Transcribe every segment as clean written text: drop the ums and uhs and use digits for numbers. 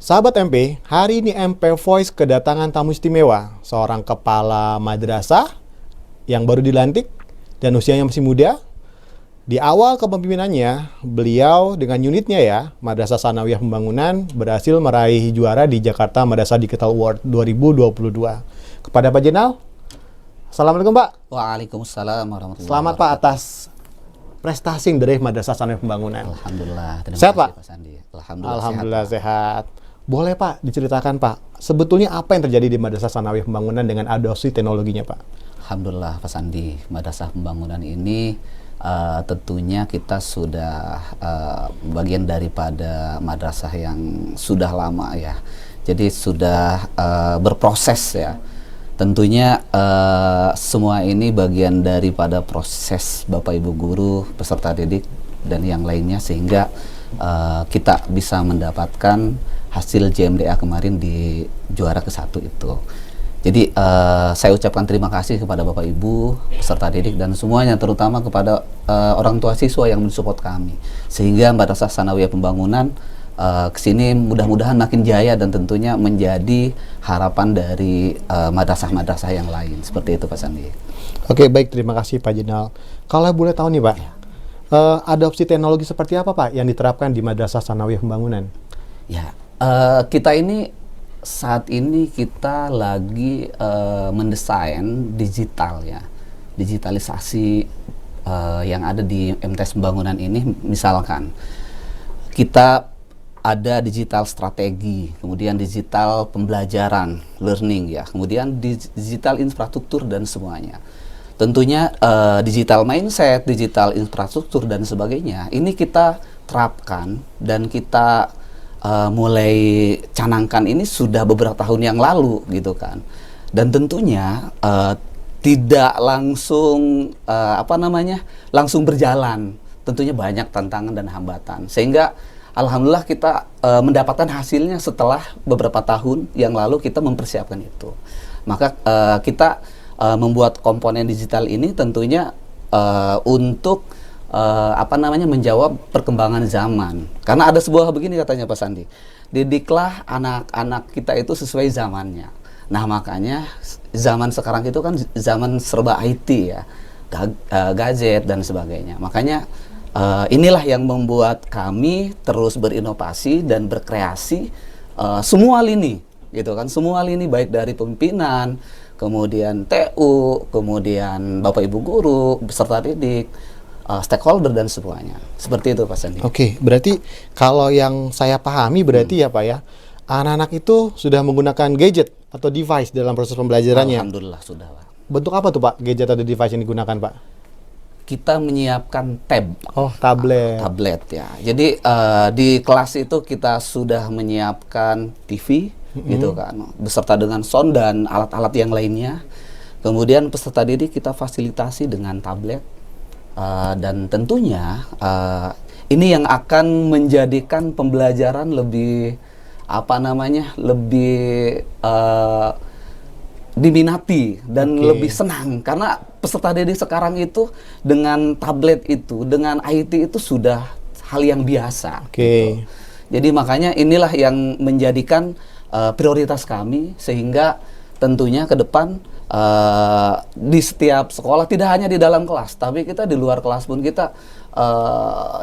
Sahabat MP, hari ini MP Voice kedatangan tamu istimewa, seorang kepala madrasah yang baru dilantik dan usianya masih muda. Di awal kepemimpinannya, beliau dengan unitnya ya, Madrasah Tsanawiyah Pembangunan, berhasil meraih juara di Jakarta Madrasah Digital Award 2022. Kepada Pak Jenal, Assalamualaikum Pak. Waalaikumsalam warahmatullahi wabarakatuh. Selamat Pak atas prestasi dari Madrasah Tsanawiyah Pembangunan. Alhamdulillah. Terima Sehat, kasih Pak? Pak Sandi. Alhamdulillah sehat. Boleh Pak diceritakan Pak, sebetulnya apa yang terjadi di Madrasah Tsanawiyah Pembangunan dengan adopsi teknologinya Pak? Alhamdulillah Pak Sandi, Madrasah Pembangunan ini tentunya kita sudah bagian daripada madrasah yang sudah lama ya. Jadi sudah berproses ya. Tentunya semua ini bagian daripada proses Bapak Ibu guru, peserta didik dan yang lainnya sehingga kita bisa mendapatkan hasil JMDA kemarin di juara ke-1 itu. Jadi saya ucapkan terima kasih kepada Bapak Ibu, peserta didik dan semuanya, terutama kepada orang tua siswa yang mensupport kami. Sehingga Madrasah Tsanawiyah Pembangunan kesini mudah-mudahan makin jaya dan tentunya menjadi harapan dari madrasah-madrasah yang lain. Seperti itu Pak Sandi. Oke, baik, terima kasih Pak Jenal. Kalau boleh tahu nih Pak, adopsi teknologi seperti apa Pak yang diterapkan di Madrasah Tsanawiyah Pembangunan? Ya, kita ini saat ini kita lagi mendesain digital ya, digitalisasi yang ada di MTS Pembangunan ini. Misalkan kita ada digital strategi, kemudian digital pembelajaran, learning ya, kemudian digital infrastruktur dan semuanya. Tentunya digital mindset, digital infrastruktur dan sebagainya, ini kita terapkan dan kita mulai canangkan ini sudah beberapa tahun yang lalu gitu kan. Dan tentunya tidak langsung langsung berjalan. Tentunya banyak tantangan dan hambatan. Sehingga alhamdulillah kita mendapatkan hasilnya setelah beberapa tahun yang lalu kita mempersiapkan itu. Maka kita membuat komponen digital ini tentunya untuk menjawab perkembangan zaman. Karena ada sebuah begini katanya Pak Sandi, didiklah anak-anak kita itu sesuai zamannya. Nah makanya zaman sekarang itu kan zaman serba IT ya, gadget dan sebagainya. Makanya inilah yang membuat kami terus berinovasi dan berkreasi semua lini, gitu kan, semua lini baik dari pimpinan, kemudian TU, kemudian Bapak Ibu guru, peserta didik, stakeholder dan semuanya. Seperti itu Pak Sandi. Oke, berarti kalau yang saya pahami berarti ya Pak ya, anak-anak itu sudah menggunakan gadget atau device dalam proses pembelajarannya. Alhamdulillah sudah Pak. Bentuk apa tuh Pak gadget atau device yang digunakan Pak? Kita menyiapkan tab. Oh, tablet. Tablet ya. Jadi di kelas itu kita sudah menyiapkan TV gitu kan, beserta dengan sound dan alat-alat yang lainnya. Kemudian peserta didik kita fasilitasi dengan tablet. Dan tentunya ini yang akan menjadikan pembelajaran lebih lebih diminati dan lebih senang, karena peserta didik sekarang itu dengan tablet itu, dengan IT itu sudah hal yang biasa. Gitu. Jadi makanya inilah yang menjadikan prioritas kami, sehingga tentunya ke depan di setiap sekolah, tidak hanya di dalam kelas, tapi kita di luar kelas pun kita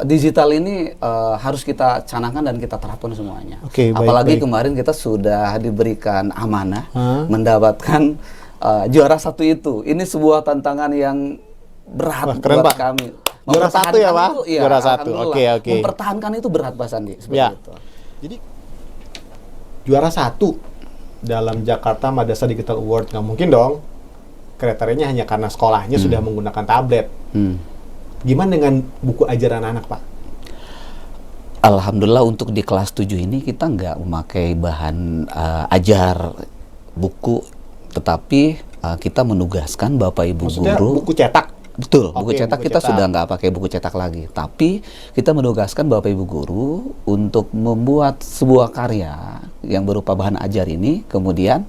digital ini harus kita canangkan dan kita terapkan semuanya. Apalagi kemarin kita sudah diberikan amanah mendapatkan juara 1 itu. Ini sebuah tantangan yang berat buat Pak. Kami. Juara 1 ya Pak? Iya, juara 1. Oke. Mempertahankan itu berat Pak Sandi. Itu. Jadi juara 1 dalam Jakarta Madrasah Digital Award, nggak mungkin dong kriterianya hanya karena sekolahnya sudah menggunakan tablet. Gimana dengan buku ajaran anak Pak? Alhamdulillah untuk di kelas 7 ini kita nggak memakai bahan ajar buku, tetapi kita menugaskan Bapak Ibu Maksudnya guru. buku cetak? Betul, buku Oke, cetak buku kita cetak. sudah nggak pakai buku cetak lagi. Tapi kita menugaskan Bapak Ibu guru untuk membuat sebuah karya yang berupa bahan ajar ini, kemudian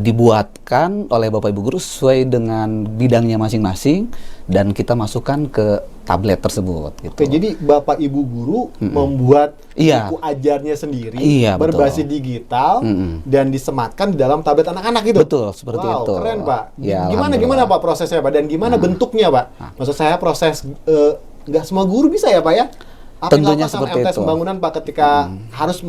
dibuatkan oleh Bapak Ibu guru sesuai dengan bidangnya masing-masing, dan kita masukkan ke tablet tersebut. Gitu. Oke, jadi Bapak Ibu guru membuat Iya. buku ajarnya sendiri Iya, betul. berbasis digital dan disematkan di dalam tablet anak-anak itu. Betul, seperti Wow, itu. keren Pak. Ya, Gimana alhamdulillah. Pak prosesnya Pak, dan gimana bentuknya Pak? Maksud saya proses nggak semua guru bisa ya Pak ya? Apa yang Tentunya dilakukan sama seperti MTS itu. Pembangunan Pak ketika harus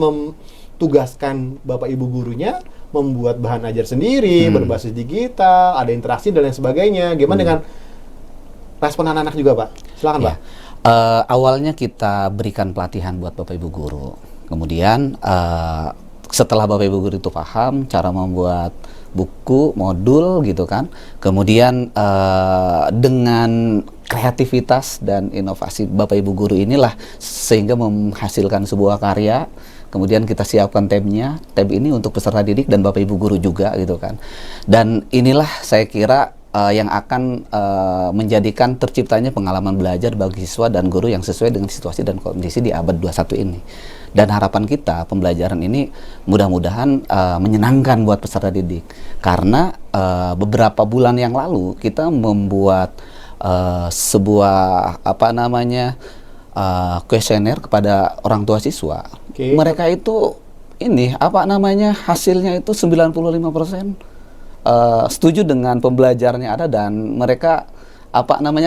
tugaskan Bapak Ibu gurunya membuat bahan ajar sendiri berbasis digital, ada interaksi dan lain sebagainya. Gimana dengan respon anak-anak juga Pak? Silakan Ya. Pak. Awalnya kita berikan pelatihan buat Bapak Ibu guru. Kemudian setelah Bapak Ibu guru itu paham cara membuat buku, modul gitu kan. Kemudian dengan kreativitas dan inovasi Bapak Ibu guru inilah sehingga menghasilkan sebuah karya. Kemudian kita siapkan tabnya, tab ini untuk peserta didik dan Bapak Ibu guru juga gitu kan. Dan inilah saya kira yang akan menjadikan terciptanya pengalaman belajar bagi siswa dan guru yang sesuai dengan situasi dan kondisi di abad 21 ini. Dan harapan kita pembelajaran ini mudah-mudahan menyenangkan buat peserta didik. Karena beberapa bulan yang lalu kita membuat sebuah kuesioner kepada orang tua siswa. Oke. Mereka itu hasilnya itu 95% setuju dengan pembelajarannya ada dan mereka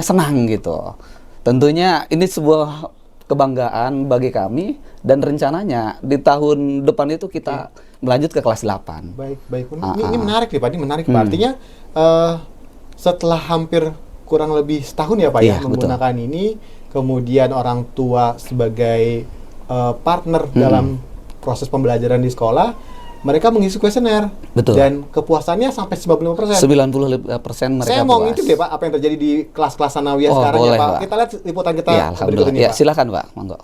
senang gitu. Tentunya ini sebuah kebanggaan bagi kami dan rencananya di tahun depan itu kita melanjut ke kelas 8. Baik. Ini menarik nih Pak, ini menarik Pak. Artinya setelah hampir kurang lebih setahun ya Pak Iya, menggunakan ini, kemudian orang tua sebagai partner dalam proses pembelajaran di sekolah, mereka mengisi kuesioner. Betul. Dan kepuasannya sampai 95%. 95% mereka Saya mau puas. ngintip deh Pak, apa yang terjadi di kelas-kelas Sanawiyah Oh, sekarang boleh, ya Pak. Pak. Kita lihat liputan kita Ya, berikut alhamdulillah. ini Ya, Pak. silakan Pak, monggo.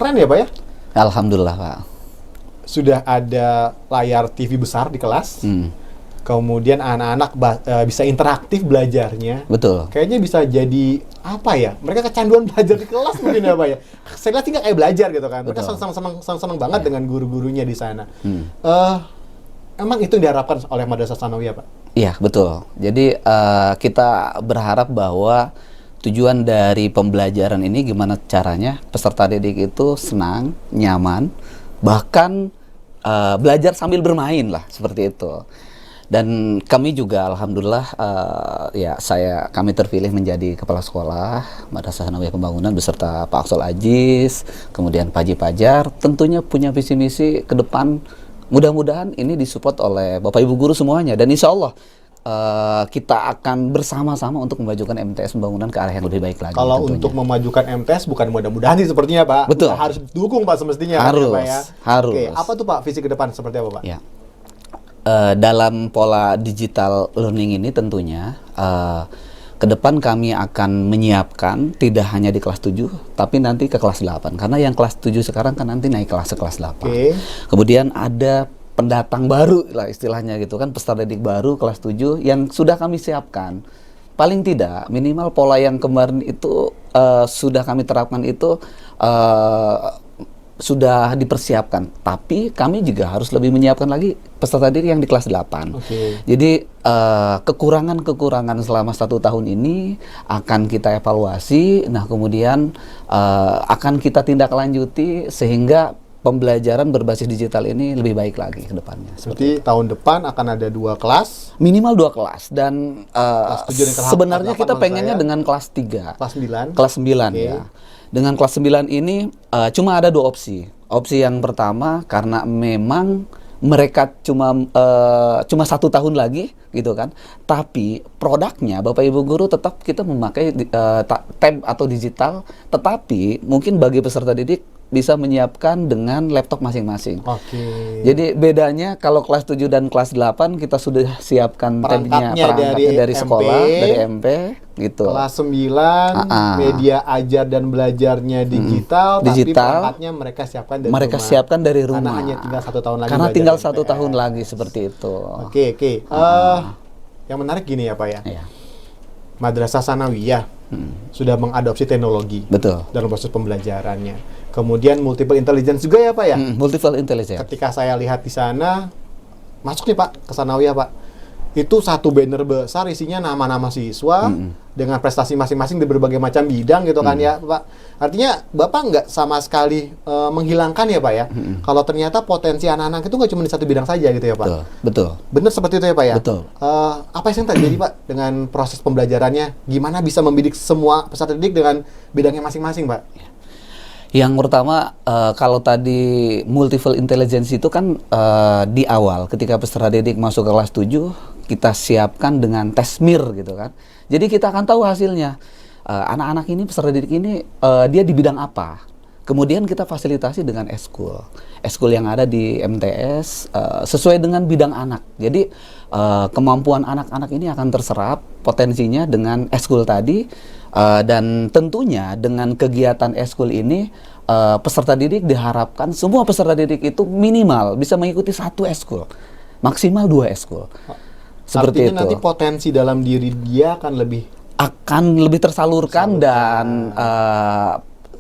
Keren ya Pak ya? Alhamdulillah Pak. Sudah ada layar TV besar di kelas. Kemudian anak-anak bisa interaktif belajarnya. Betul. Kayaknya bisa jadi apa ya? Mereka kecanduan belajar di kelas mungkin ya Pak ya. Saya lihat sih nggak kayak belajar gitu kan. Mereka Betul. senang banget dengan guru-gurunya di sana. Emang itu yang diharapkan oleh Madrasah Tsanawiyah Pak? Iya, betul. Jadi kita berharap bahwa tujuan dari pembelajaran ini gimana caranya peserta didik itu senang, nyaman, bahkan belajar sambil bermain lah, seperti itu. Dan kami juga alhamdulillah kami terpilih menjadi kepala sekolah Madrasah Tsanawiyah Pembangunan beserta Pak Aksol Aziz, kemudian Pak Haji Pajar, tentunya punya visi misi ke depan. Mudah-mudahan ini disupport oleh Bapak Ibu guru semuanya, dan insya Allah kita akan bersama-sama untuk memajukan MTS Pembangunan ke arah yang lebih baik lagi. Kalau tentunya. untuk memajukan MTS bukan mudah-mudahan sih sepertinya Pak. Betul. Harus dukung Pak semestinya. Harus, Pak, ya. harus. Oke, apa tuh Pak visi ke depan seperti apa Pak? Ya. Dalam pola digital learning ini tentunya ke depan kami akan menyiapkan tidak hanya di kelas 7 tapi nanti ke kelas 8, karena yang kelas 7 sekarang kan nanti naik kelas ke kelas 8. Kemudian ada pendatang baru lah istilahnya gitu kan, peserta didik baru kelas 7 yang sudah kami siapkan. Paling tidak minimal pola yang kemarin itu sudah kami terapkan itu sudah dipersiapkan, tapi kami juga harus lebih menyiapkan lagi peserta didik yang di kelas 8. Jadi kekurangan-kekurangan selama 1 tahun ini akan kita evaluasi, nah kemudian akan kita tindak lanjuti sehingga pembelajaran berbasis digital ini lebih baik lagi ke depannya. Seperti tahun depan akan ada 2 kelas. Minimal 2 kelas, dan Kelas 7 dan kelas sebenarnya 8 kita maksud pengennya saya. dengan kelas 3. Kelas 9. Kelas 9 ya. Dengan kelas 9 ini cuma ada 2 opsi. Opsi yang pertama, karena memang mereka cuma 1 tahun lagi gitu kan, tapi produknya Bapak Ibu guru tetap kita memakai tab atau digital, tetapi mungkin bagi peserta didik bisa menyiapkan dengan laptop masing-masing. Jadi bedanya kalau kelas 7 dan kelas 8 kita sudah siapkan perangkatnya dari sekolah, dari MP gitu. Kelas 9 media ajar dan belajarnya digital, tapi perangkatnya mereka siapkan dari rumah. Siapkan dari rumah. Karena hanya tinggal 1 tahun lagi. Karena tinggal 1 tahun lagi seperti itu. Oke. Yang menarik gini ya Pak ya. Madrasah Tsanawiyah sudah mengadopsi teknologi dalam proses pembelajarannya. Kemudian multiple intelligence juga ya Pak ya. Multiple intelligence. Ketika saya lihat di sana, masuk nih Pak ke Tsanawiyah Pak. Itu satu banner besar isinya nama-nama siswa dengan prestasi masing-masing di berbagai macam bidang gitu kan ya Pak. Artinya Bapak nggak sama sekali menghilangkan ya Pak ya. Kalau ternyata potensi anak-anak itu nggak cuma di satu bidang saja gitu ya Pak. Betul. Benar seperti itu ya Pak ya. Betul. Apa yang terjadi Pak dengan proses pembelajarannya? Gimana bisa membidik semua peserta didik dengan bidangnya masing-masing Pak? Yang pertama, kalau tadi multiple intelligence itu kan di awal ketika peserta didik masuk ke kelas 7 kita siapkan dengan tes MIR gitu kan. Jadi kita akan tahu hasilnya. Anak-anak ini, peserta didik ini dia di bidang apa. Kemudian kita fasilitasi dengan eskul. Eskul yang ada di MTS sesuai dengan bidang anak. Jadi kemampuan anak-anak ini akan terserap potensinya dengan eskul tadi. Dan tentunya dengan kegiatan eskul ini peserta didik diharapkan semua peserta didik itu minimal bisa mengikuti 1 eskul, maksimal 2 eskul. Seperti artinya itu. Nanti potensi dalam diri dia akan lebih tersalurkan dan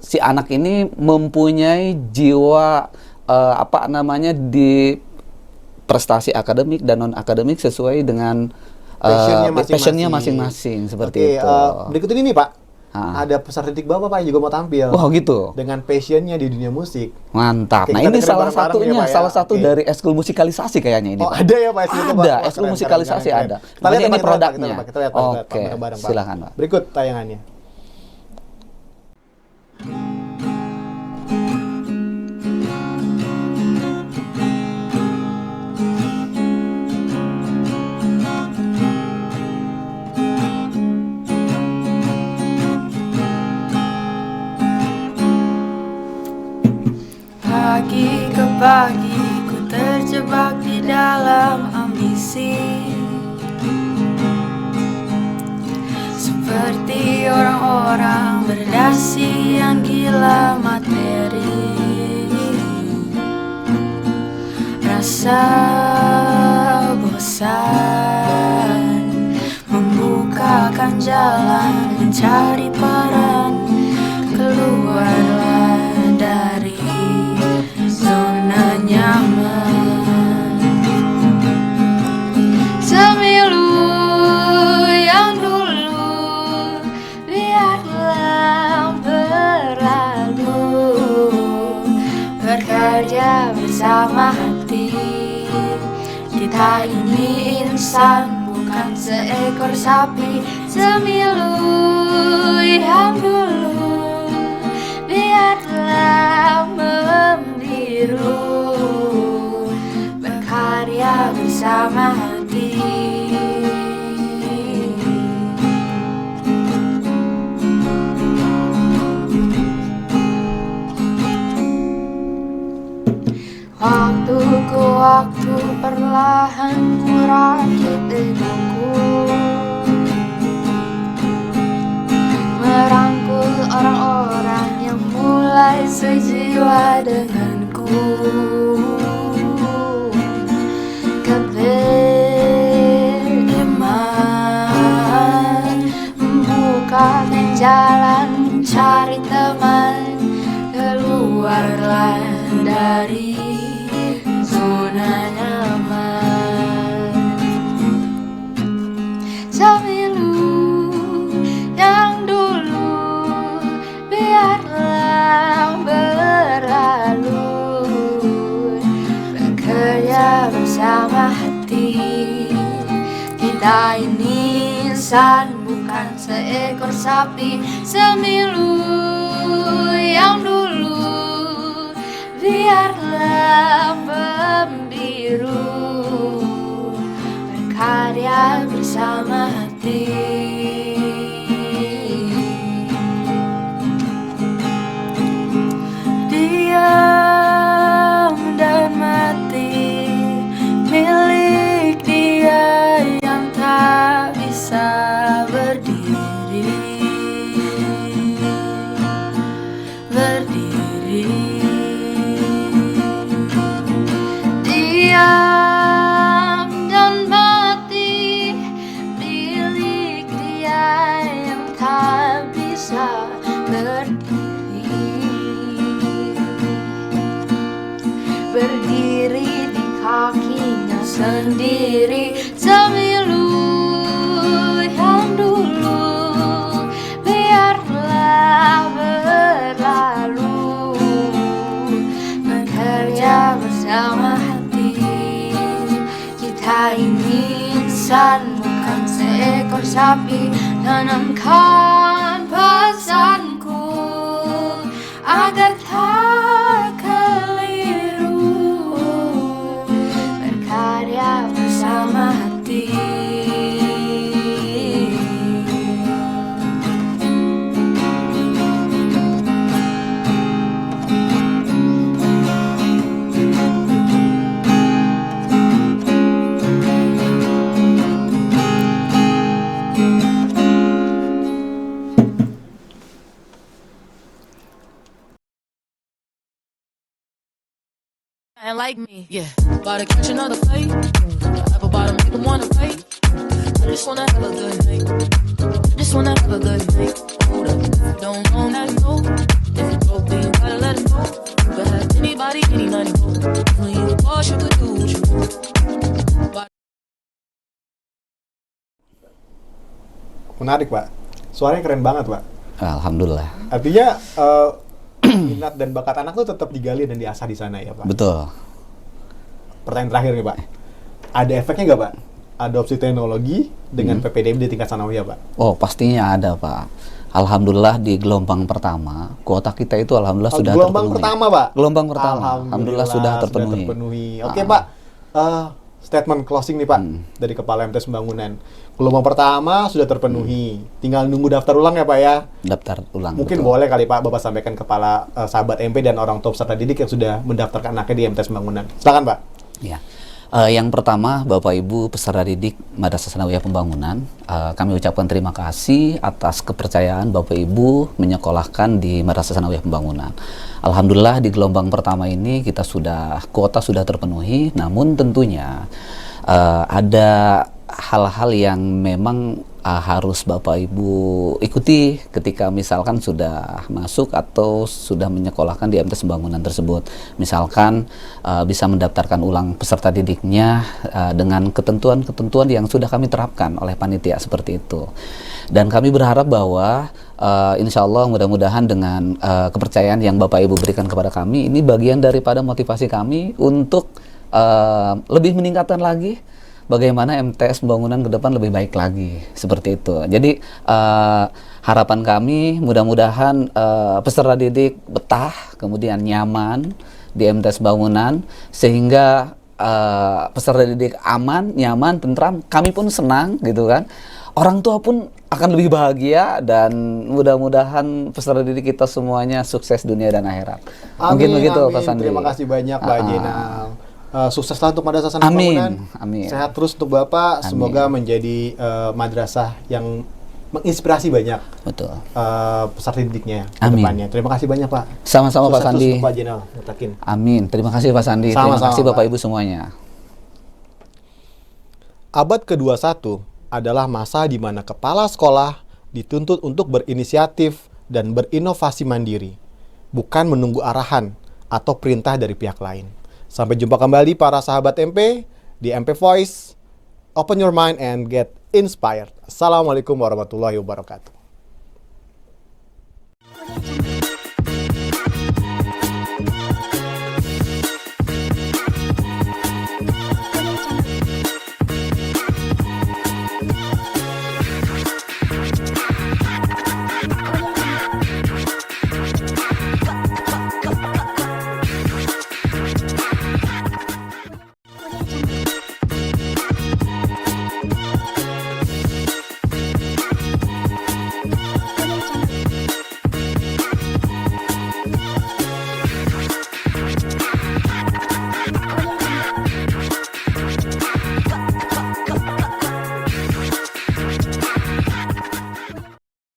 si anak ini mempunyai jiwa di prestasi akademik dan non akademik sesuai dengan passionnya masing-masing seperti itu. Berikut ini nih Pak, ada peserta didik Bapak Pak yang juga mau tampil. Oh gitu. Dengan passionnya di dunia musik. Mantap. Oke, nah kita ini dengerin salah bareng-bareng satunya, ya, Pak, ya? salah satu dari eskul musikalisasi kayaknya ini. Oh Pak. ada ya Pak eskul? Ada, eskul musikalisasi ada. Kita lihat ini Pak, produknya. kita lihat Oke, bareng-bareng Pak. silakan Pak. Berikut tayangannya. Pagi ke pagi ku terjebak di dalam ambisi, seperti orang-orang berdasi yang gila materi. bisa bosan membukakan jalan, mencari peran. Keluarlah dari zona nyaman. Semilu yang dulu biarlah berlalu, bekerja bersama hati. Kita ini insan, bukan seekor sapi. Semilu yang dulu biarlah membiru, berkarya bersama hati. Waktu ke waktu perlahan merakit egoku, merangkul orang-orang yang mulai sejiwa denganku. Keberdiaman membukakan jalan, mencari teman. Keluarlah dari zona nyaman. Semilu yang dulu biarlah berlalu, bekerja bersama hati. Kita ini insan, bukan seekor sapi. Semilu yang dulu biarlah membiru, berkarya bersama hati. Diam dan mati milik dia yang tak bisa berdiri. Diam dan mati milik dia yang tak bisa berdiri. Berdiri di kakinya sendiri. Semilu yang dulu biarlah berlalu, bekerja bersama hati. Kita ini insan, bukan seekor sapi. Tanamkan pesanku agar tak keliru, berkarya bersama hati. And like me, yeah. About to catch another fight. Apple bottom make them wanna fight. I just wanna have a good night. Just wanna have a good night. Hold up, if you don't know, now you know. If you broke, then you gotta let it go. You could have anybody, any money, go. When you boss, you could do what you want. Menarik, Pak. Suaranya keren banget, Pak. Alhamdulillah. Artinya minat dan bakat anak tuh tetap digali dan diasah di sana ya, Pak. Betul. Pertanyaan terakhir nih, Pak. Ada efeknya nggak, Pak? Adopsi teknologi dengan PPDB di tingkat sanawiyah, Pak? Oh, pastinya ada, Pak. Alhamdulillah di gelombang pertama, kuota kita itu alhamdulillah sudah gelombang terpenuhi. pertama, Pak? Gelombang pertama. Alhamdulillah sudah terpenuhi. Oke, Pak. Statement closing nih, Pak, dari Kepala MTs Pembangunan. Gelombang pertama sudah terpenuhi. Tinggal nunggu daftar ulang ya, Pak ya? Daftar ulang. Mungkin betul. boleh kali, Pak, Bapak sampaikan kepala sahabat MP dan orang tua peserta didik yang sudah mendaftarkan anaknya di MTs Pembangunan. Silakan, Pak. Ya. Yang pertama, Bapak Ibu peserta didik Madrasah Sanawiyah Pembangunan, kami ucapkan terima kasih atas kepercayaan Bapak Ibu menyekolahkan di Madrasah Sanawiyah Pembangunan. Alhamdulillah di gelombang pertama ini kuota sudah terpenuhi, namun tentunya ada hal-hal yang memang harus Bapak Ibu ikuti ketika misalkan sudah masuk atau sudah menyekolahkan di MTs Pembangunan tersebut. Misalkan bisa mendaftarkan ulang peserta didiknya dengan ketentuan-ketentuan yang sudah kami terapkan oleh panitia seperti itu. Dan kami berharap bahwa insya Allah mudah-mudahan dengan kepercayaan yang Bapak Ibu berikan kepada kami, ini bagian daripada motivasi kami untuk lebih meningkatkan lagi bagaimana MTS Pembangunan ke depan lebih baik lagi, seperti itu. Jadi harapan kami mudah-mudahan peserta didik betah, kemudian nyaman di MTS Pembangunan, sehingga peserta didik aman, nyaman, tentram, kami pun senang gitu kan. Orang tua pun akan lebih bahagia, dan mudah-mudahan peserta didik kita semuanya sukses dunia dan akhirat. Mungkin begitu Pak Sandi. Terima kasih banyak Mbak Jenal. Sukseslah untuk Madrasah Sanawiyah Pembangunan. Amin. Sehat terus untuk Bapak. Amin. Semoga menjadi madrasah yang menginspirasi banyak peserta didiknya ke depannya. Terima kasih banyak Pak. Sama-sama Pak Sandi. Sukses Pak Jenal. Amin. Terima kasih Pak Sandi. Sama-sama, terima kasih Bapak Pak. Ibu semuanya. Abad ke-21 adalah masa di mana kepala sekolah dituntut untuk berinisiatif dan berinovasi mandiri, bukan menunggu arahan atau perintah dari pihak lain. Sampai jumpa kembali para sahabat MP di MP Voice. Open your mind and get inspired. Assalamualaikum warahmatullahi wabarakatuh.